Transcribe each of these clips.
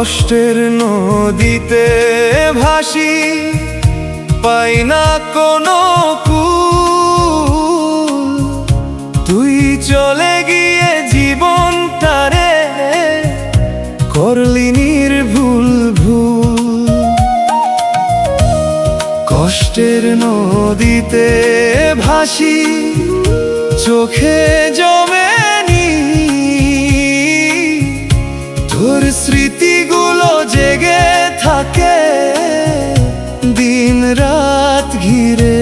কষ্টের নদীতে ভাসি, পাই না কোনো কুল। তুই চলে গিয়ে জীবনটারে করলি নির্ভুল ভুল। কষ্টের নদীতে ভাসি, চোখে জমে নি তোর স্মৃতিগুলো জেগে থাকে দিন রাত ঘিরে।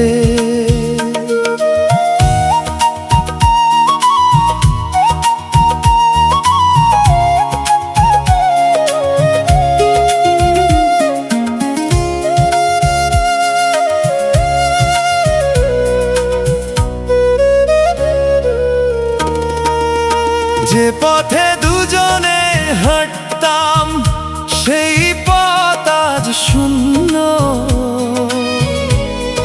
যে পথে দুজনে হাঁটতাম সেই পথ আজ শূন্য।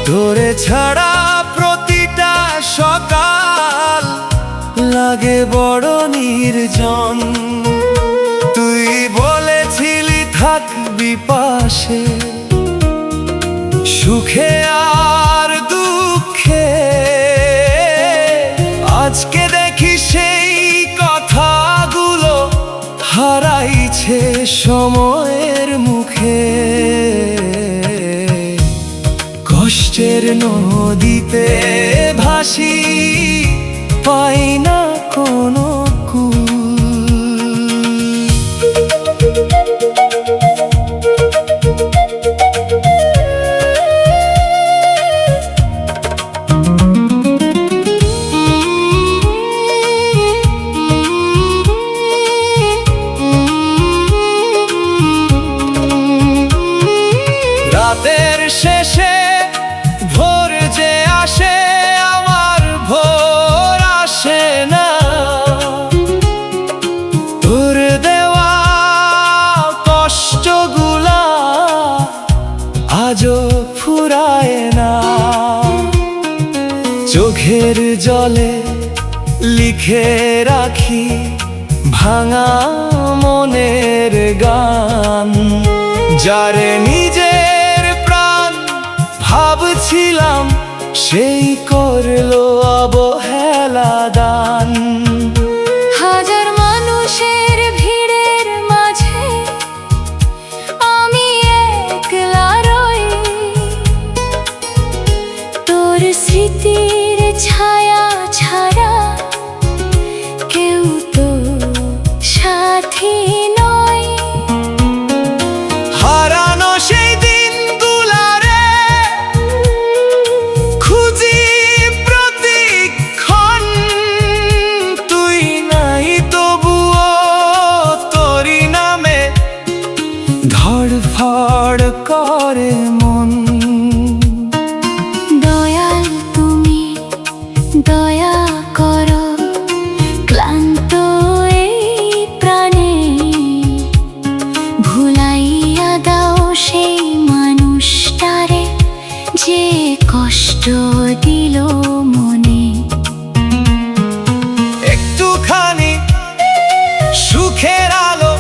তোরে ছাড়া প্রতিটা সকাল লাগে বড় নির্জন। তুই বলেছিলি থাকবি পাশে, সুখে আর দুঃখে। আজকে দেখি সেই কথাগুলো হারাইছে সময়ের মুখে। কষ্টের নদীতে ভাসি, পাই না কোনো কুল। রাতের শেষে ভোর যে আসে, আমার ভোর আসে না। তোর দেওয়া কষ্টগুলা আজও ফুরায় না। চোখের জলে লিখে রাখি ভাঙা মনের গান। যারে নিজের প্রাণ ভাবছিলাম, সেই করলো অবহেলা দান। হাজার মানুষের ভিড়ের মাঝে আমি একলা রই। তোর স্মৃতির ছায়া ছাড়া কেউ তো সাথী নয়। হারানো সেই দিনগুলারে খুঁজি প্রতিক্ষণ। তুই নাই তবুও তোরই নামে ধড়ফড় করে মন। দয়াল তুমি দয়া করো ক্লান্ত এই প্রাণে। ভুলাইয়া দাও সেই মানুষটারে যে কষ্ট দিল মনে। একটুখানি সুখের আলো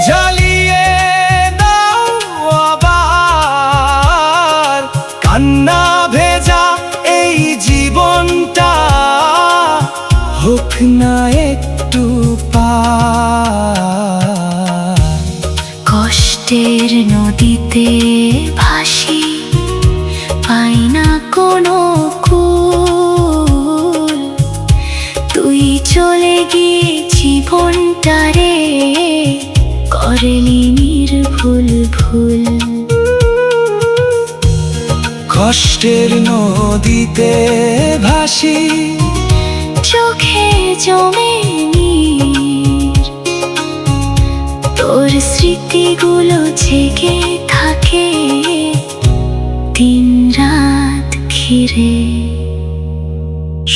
জ্বালিয়ে দাও আবার। কান্না ভেজা এই জীবনটা হোক না একটু পার। কষ্টের নদীতে ভাসি, পাই না কোনো কুল। তুই চলে গিয়ে জীবনটারে করলি নির্ভুল ভুল। কষ্টের নদীতে ভাসি, চোখে জমে নীর। তোর স্মৃতিগুলো জেগে থাকে দিন রাত ঘিরে।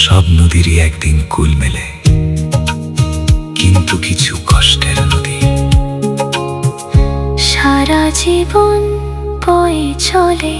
সব নদীরই একদিন কুল মেলে, কিন্তু কিছু কষ্টের নদী সারা জীবন বয়ে চলে।